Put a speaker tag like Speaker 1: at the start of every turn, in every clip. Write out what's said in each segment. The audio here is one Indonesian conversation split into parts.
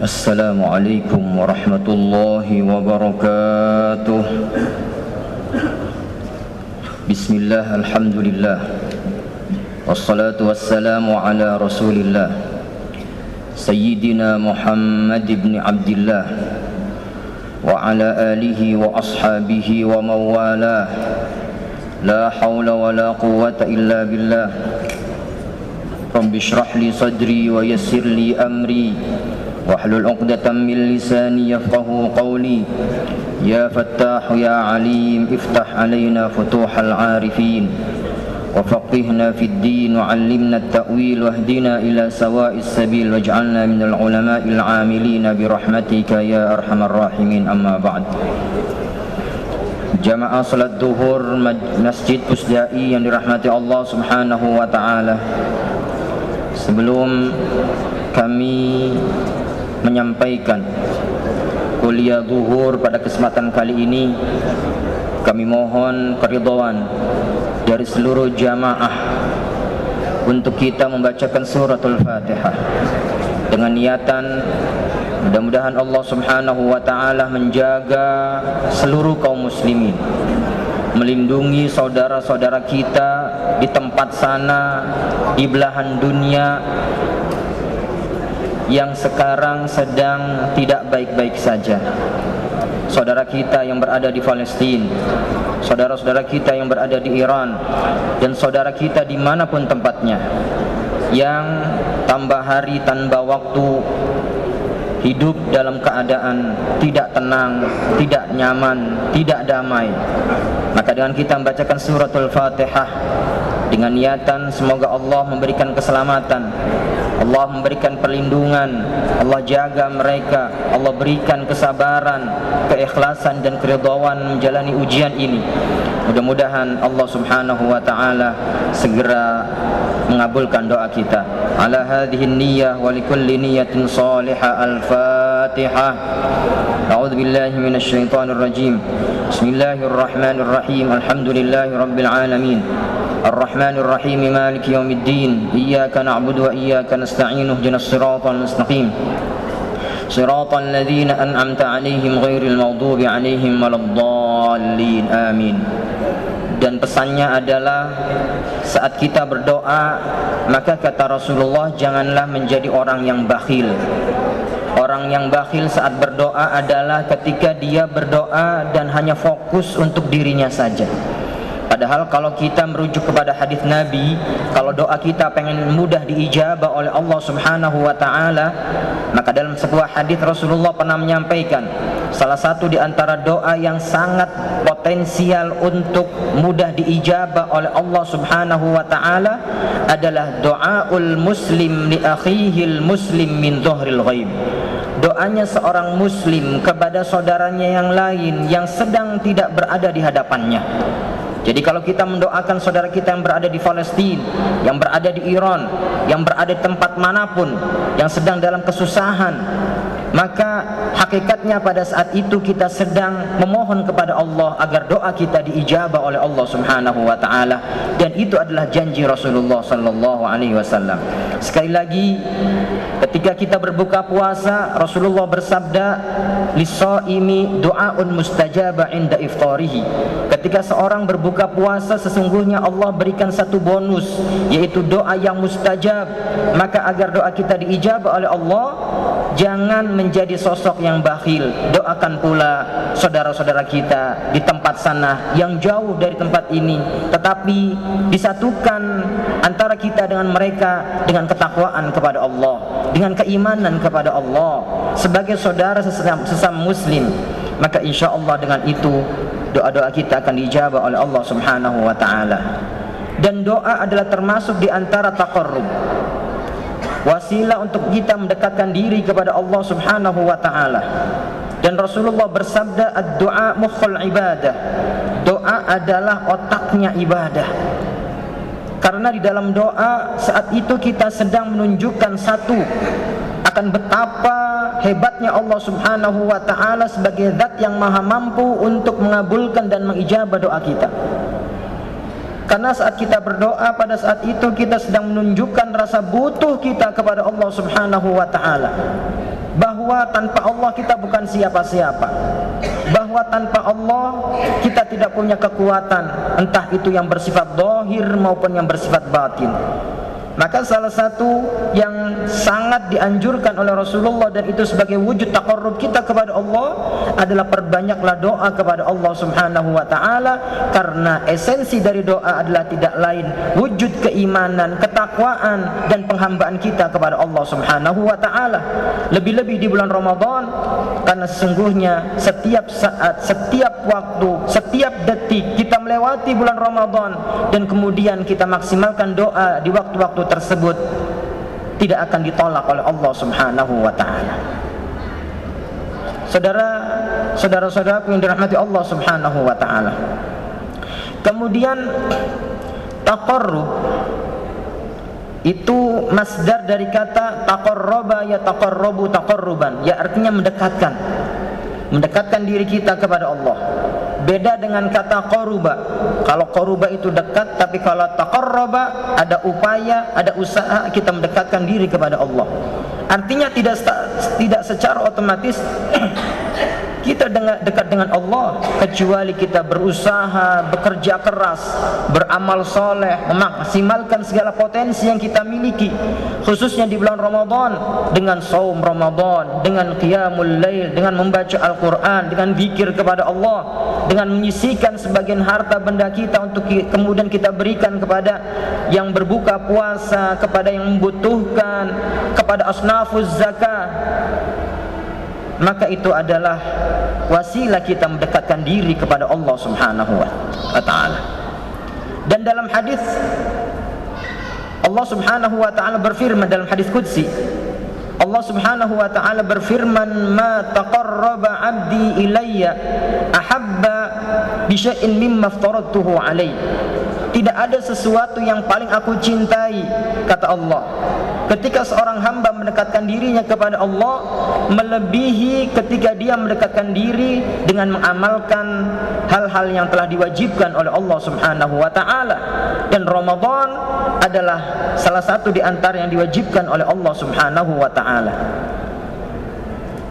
Speaker 1: Assalamualaikum warahmatullahi wabarakatuh. Bismillah, alhamdulillah, wassalatu wassalamu ala rasulillah Sayyidina Muhammad ibn Abdillah wa ala alihi wa ashabihi wa mawalah. La hawla wa la quwwata illa billah. Rabbi shrah li sadri wa yassir li amri wahlul 'uqdatam min lisani yafqahu qawli. Ya Fattah ya Alim, iftah alaina futuhal 'arifin wa faqihna fid din wa 'allimna at-ta'wil wahdina ila sawa'is sabil waj'alna minal ulama'il 'amilin bi rahmatika ya arhamar rahimin. Amma ba'd. Jamaah salat duhur Masjid Pusdai yang dirahmati Allah Subhanahu wa taala. Sebelum kami menyampaikan kuliah zuhur pada kesempatan kali ini, kami mohon keridhaan dari seluruh jamaah untuk kita membacakan suratul Fatihah dengan niatan mudah-mudahan Allah Subhanahu wa taala menjaga seluruh kaum muslimin, melindungi saudara-saudara kita di tempat sana, di belahan dunia yang sekarang sedang tidak baik-baik saja. Saudara kita yang berada di Palestina, saudara-saudara kita yang berada di Iran, dan saudara kita dimanapun tempatnya, yang tambah hari tambah waktu hidup dalam keadaan tidak tenang, tidak nyaman, tidak damai. Maka dengan kita membacakan suratul Fatihah dengan niatan semoga Allah memberikan keselamatan, Allah memberikan perlindungan, Allah jaga mereka, Allah berikan kesabaran, keikhlasan dan keridhaan menjalani ujian ini. Mudah-mudahan Allah Subhanahu wa taala segera mengabulkan doa kita. Ala hadhihi niyyah wa likulli niyyatin salihah. Al-Fatihah. A'udzu billahi minasy syaithanir rajim. Bismillahirrahmanirrahim. Alhamdulillahi rabbil alamin. Ar-Rahmanir Rahim, Maliki yaumiddin. Iyyaka na'budu wa iyyaka nasta'in. Ihdinas siratal mustaqim. Siratal ladzina an'amta 'alaihim ghairil maghdubi 'alaihim waladdallin. Amin. Dan pesannya adalah saat kita berdoa, maka kata Rasulullah, janganlah menjadi orang yang bakhil. Orang yang bakhil saat berdoa adalah ketika dia berdoa dan hanya fokus untuk dirinya saja. Padahal kalau kita merujuk kepada hadis Nabi, kalau doa kita pengen mudah diijabah oleh Allah Subhanahu wa taala, maka dalam sebuah hadis Rasulullah pernah menyampaikan, salah satu di antara doa yang sangat potensial untuk mudah diijabah oleh Allah Subhanahu wa taala adalah doaul muslim li akhihil muslim min dhahril ghaib. Doanya seorang muslim kepada saudaranya yang lain yang sedang tidak berada di hadapannya. Jadi kalau kita mendoakan saudara kita yang berada di Palestina, yang berada di Iran, yang berada di tempat manapun, yang sedang dalam kesusahan, maka hakikatnya pada saat itu kita sedang memohon kepada Allah agar doa kita diijabah oleh Allah Subhanahu wa taala, dan itu adalah janji Rasulullah sallallahu alaihi wasallam. Sekali lagi, ketika kita berbuka puasa, Rasulullah bersabda, "Lis-shaimi du'aun mustajabah 'inda iftarihi." Ketika seorang berbuka puasa, sesungguhnya Allah berikan satu bonus, yaitu doa yang mustajab. Maka agar doa kita diijabah oleh Allah, jangan menjadi sosok yang bakhil. Doakan pula saudara-saudara kita di tempat sana yang jauh dari tempat ini, tetapi disatukan antara kita dengan mereka dengan ketakwaan kepada Allah, dengan keimanan kepada Allah sebagai saudara sesama muslim. Maka insya Allah dengan itu doa-doa kita akan dijabah oleh Allah Subhanahu wa taala. Dan doa adalah termasuk di antara taqarrub, wasilah untuk kita mendekatkan diri kepada Allah Subhanahu wa taala. Dan Rasulullah bersabda, ad-du'a mukhul ibadah. Doa adalah otaknya ibadah. Karena di dalam doa saat itu kita sedang menunjukkan satu, akan betapa hebatnya Allah Subhanahu wa taala sebagai zat yang maha mampu untuk mengabulkan dan mengijabah doa kita. Karena saat kita berdoa, pada saat itu kita sedang menunjukkan rasa butuh kita kepada Allah Subhanahu wa taala, bahwa bahwa tanpa Allah kita bukan siapa-siapa, bahwa tanpa Allah kita tidak punya kekuatan, entah itu yang bersifat zahir maupun yang bersifat batin. Maka salah satu yang sangat dianjurkan oleh Rasulullah, dan itu sebagai wujud taqarrub kita kepada Allah, adalah perbanyaklah doa kepada Allah Subhanahu wa ta'ala, karena esensi dari doa adalah tidak lain wujud keimanan, ketakwaan, dan penghambaan kita kepada Allah Subhanahu wa ta'ala. Lebih-lebih di bulan Ramadan, karena sesungguhnya setiap saat, setiap waktu, setiap detik kita melewati bulan Ramadan dan kemudian kita maksimalkan doa di waktu-waktu tersebut, tidak akan ditolak oleh Allah Subhanahu wa ta'ala. Saudara-saudaraku yang dirahmati Allah Subhanahu wa ta'ala, kemudian taqarrub itu masdar dari kata taqarraba yataqarrabu taqarruban, ya artinya mendekatkan diri kita kepada Allah. Beda dengan kata qaruba. Kalau qaruba itu dekat, tapi kalau taqarraba ada upaya, ada usaha kita mendekatkan diri kepada Allah. Artinya tidak secara otomatis kita dekat dengan Allah, kecuali kita berusaha, bekerja keras, beramal soleh, memaksimalkan segala potensi yang kita miliki, khususnya di bulan Ramadan, dengan saum Ramadan, dengan qiyamul lail, dengan membaca Al-Quran, dengan zikir kepada Allah, dengan menyisihkan sebagian harta benda kita untuk kemudian kita berikan kepada yang berbuka puasa, kepada yang membutuhkan, kepada asnafuz zakah. Maka itu adalah wasilah kita mendekatkan diri kepada Allah Subhanahu wa ta'ala. Dan dalam hadis Allah Subhanahu wa ta'ala berfirman, dalam hadis qudsi Allah Subhanahu wa ta'ala berfirman, ma taqarraba 'abdi ilayya ahabba bi syai'in mimma aftaradtuhu alaihi. Tidak ada sesuatu yang paling aku cintai, kata Allah, ketika seorang hamba mendekatkan dirinya kepada Allah, melebihi ketika dia mendekatkan diri dengan mengamalkan hal-hal yang telah diwajibkan oleh Allah Subhanahu wa ta'ala. Dan Ramadan adalah salah satu di antara yang diwajibkan oleh Allah Subhanahu wa ta'ala.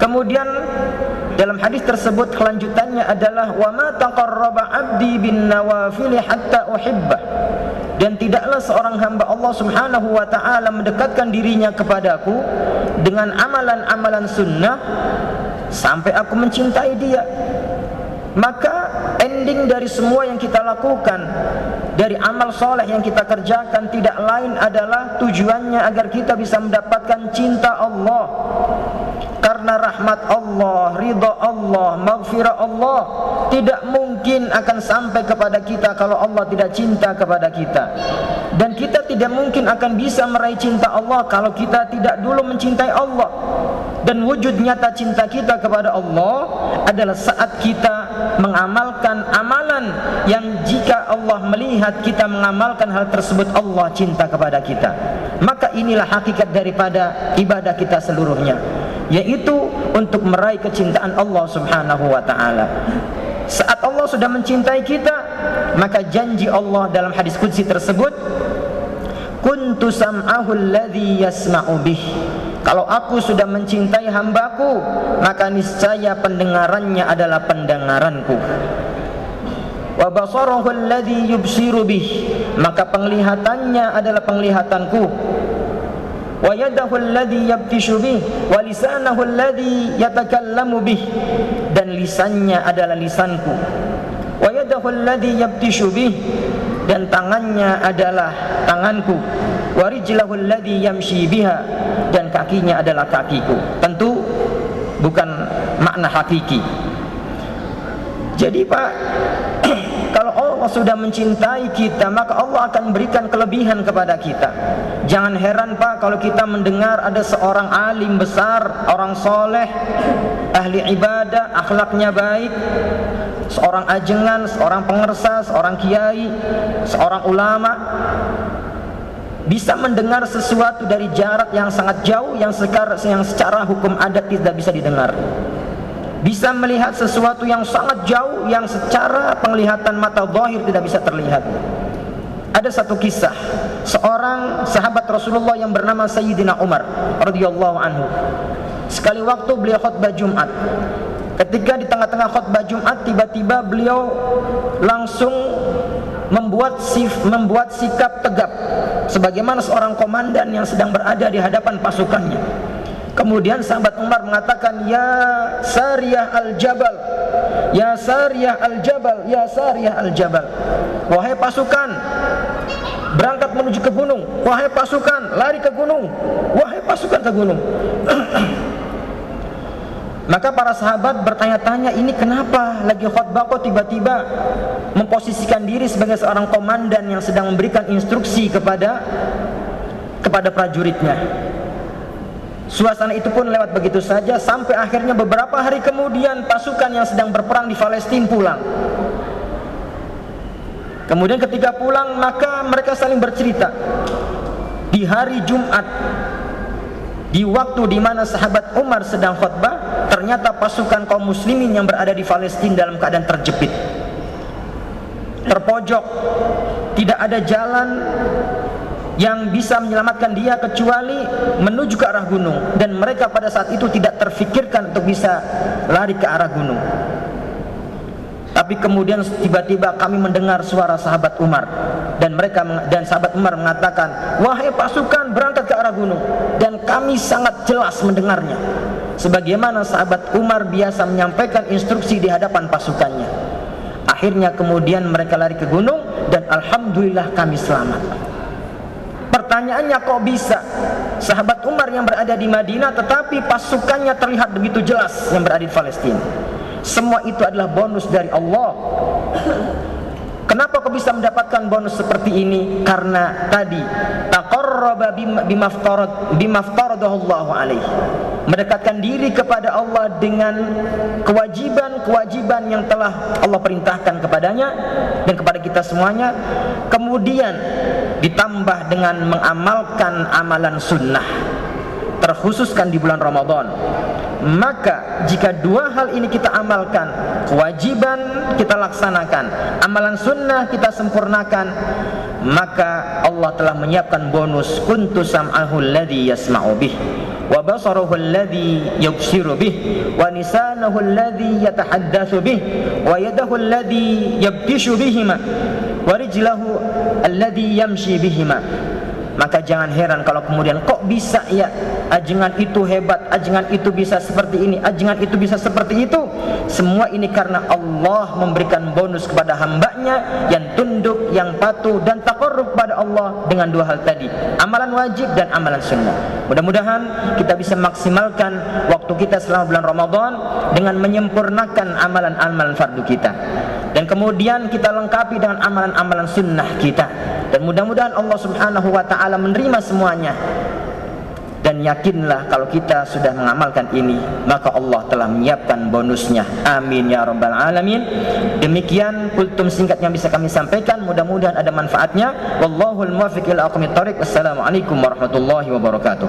Speaker 1: Kemudian dalam hadis tersebut kelanjutannya adalah wa ma taqarraba 'abdi bin nawafil hatta uhibbah. Dan tidaklah seorang hamba Allah Subhanahu wa ta'ala mendekatkan dirinya kepadaku dengan amalan-amalan sunnah sampai aku mencintai dia. Maka ending dari semua yang kita lakukan, dari amal soleh yang kita kerjakan, tidak lain adalah tujuannya agar kita bisa mendapatkan cinta Allah. Karena rahmat Allah, ridha Allah, maghfirah Allah tidak mungkin akan sampai kepada kita kalau Allah tidak cinta kepada kita. Dan kita tidak mungkin akan bisa meraih cinta Allah kalau kita tidak dulu mencintai Allah. Dan wujud nyata cinta kita kepada Allah adalah saat kita mengamalkan amalan yang jika Allah melihat kita mengamalkan hal tersebut, Allah cinta kepada kita. Maka inilah hakikat daripada ibadah kita seluruhnya, yaitu untuk meraih kecintaan Allah Subhanahu wa ta'ala. Saat Allah sudah mencintai kita, maka janji Allah dalam hadis qudsi tersebut, kuntu sam'ahu alladhi yasma'u bih. Kalau aku sudah mencintai hambaku, maka niscaya pendengarannya adalah pendengaranku. Wa basarahu alladhi yubsiru bih, maka penglihatannya adalah penglihatanku. Wa yadahu alladhi yabtishu bih, wa lisanahu alladhi yatakallamu bih, dan lisannya adalah lisanku. Wa yadahu alladhi yabtishu bih, dan tangannya adalah tanganku. Wa rijlahu alladhi yamshi biha, dan kakinya adalah kakiku. Tentu bukan makna hakiki. Jadi Pak, kalau Allah sudah mencintai kita, maka Allah akan berikan kelebihan kepada kita. Jangan heran Pak kalau kita mendengar ada seorang alim besar, orang soleh, ahli ibadah, akhlaknya baik, seorang ajengan, seorang pengersa, seorang kiai, seorang ulama, bisa mendengar sesuatu dari jarak yang sangat jauh yang secara hukum adat tidak bisa didengar. Bisa melihat sesuatu yang sangat jauh yang secara penglihatan mata zahir tidak bisa terlihat. Ada satu kisah seorang sahabat Rasulullah yang bernama Sayyidina Umar radhiyallahu anhu. Sekali waktu beliau khutbah Jumat. Ketika di tengah-tengah khutbah Jumat, tiba-tiba beliau langsung membuat sikap tegap sebagaimana seorang komandan yang sedang berada di hadapan pasukannya. Kemudian sahabat Umar mengatakan, "Ya Sariyah al-Jabal, ya Sariyah al-Jabal, ya Sariyah al-Jabal." Wahai pasukan, berangkat menuju ke gunung. Wahai pasukan, lari ke gunung. Wahai pasukan, ke gunung. Maka para sahabat bertanya-tanya, ini kenapa lagi khutbah kok tiba-tiba memposisikan diri sebagai seorang komandan yang sedang memberikan instruksi kepada prajuritnya. Suasana itu pun lewat begitu saja sampai akhirnya beberapa hari kemudian pasukan yang sedang berperang di Palestina pulang. Kemudian ketika pulang maka mereka saling bercerita. Di hari Jumat, di waktu di mana sahabat Umar sedang khutbah, ternyata pasukan kaum muslimin yang berada di Palestina dalam keadaan terjepit, terpojok, tidak ada jalan yang bisa menyelamatkan dia kecuali menuju ke arah gunung, dan mereka pada saat itu tidak terfikirkan untuk bisa lari ke arah gunung. Tapi kemudian tiba-tiba kami mendengar suara sahabat Umar, dan sahabat Umar mengatakan, "Wahai pasukan, berangkat ke arah gunung." Dan kami sangat jelas mendengarnya, sebagaimana sahabat Umar biasa menyampaikan instruksi di hadapan pasukannya. Akhirnya kemudian mereka lari ke gunung dan alhamdulillah kami selamat. Pertanyaannya, kok bisa sahabat Umar yang berada di Madinah tetapi pasukannya terlihat begitu jelas yang berada di Palestina? Semua itu adalah bonus dari Allah. Kenapa kau bisa mendapatkan bonus seperti ini? Karena tadi taqarraba bimaftaradahu Allah alaihi, mendekatkan diri kepada Allah dengan kewajiban-kewajiban yang telah Allah perintahkan kepadanya dan kepada kita semuanya. Kemudian ditambah dengan mengamalkan amalan sunnah, terkhususkan di bulan Ramadan. Maka jika dua hal ini kita amalkan, kewajiban kita laksanakan, amalan sunnah kita sempurnakan, maka Allah telah menyiapkan bonus. Kuntu sam'ahu alladhi yasma'u bih, wa basaruhu alladhi yubsiru bih, wa lisanahu alladhi yatahaddatsu bih, wa yadahu alladhi yabtishu bihima, wa rijlahu alladhi yamshi bihima. Maka jangan heran kalau kemudian kok bisa ya ajengan itu hebat, ajengan itu bisa seperti ini, ajengan itu bisa seperti itu. Semua ini karena Allah memberikan bonus kepada hambanya yang tunduk, yang patuh dan taqarrub pada Allah dengan dua hal tadi, amalan wajib dan amalan sunnah. Mudah-mudahan kita bisa maksimalkan waktu kita selama bulan Ramadan dengan menyempurnakan amalan-amalan fardu kita, dan kemudian kita lengkapi dengan amalan-amalan sunnah kita, dan mudah-mudahan Allah Subhanahu wa ta'ala menerima semuanya. Dan yakinlah kalau kita sudah mengamalkan ini, maka Allah telah menyiapkan bonusnya. Amin ya rabbal alamin. Demikian kultum singkat yang bisa kami sampaikan, mudah-mudahan ada manfaatnya. Wallahul muwaffiq ila aqwamit thoriq. Wassalamualaikum warahmatullahi wabarakatuh.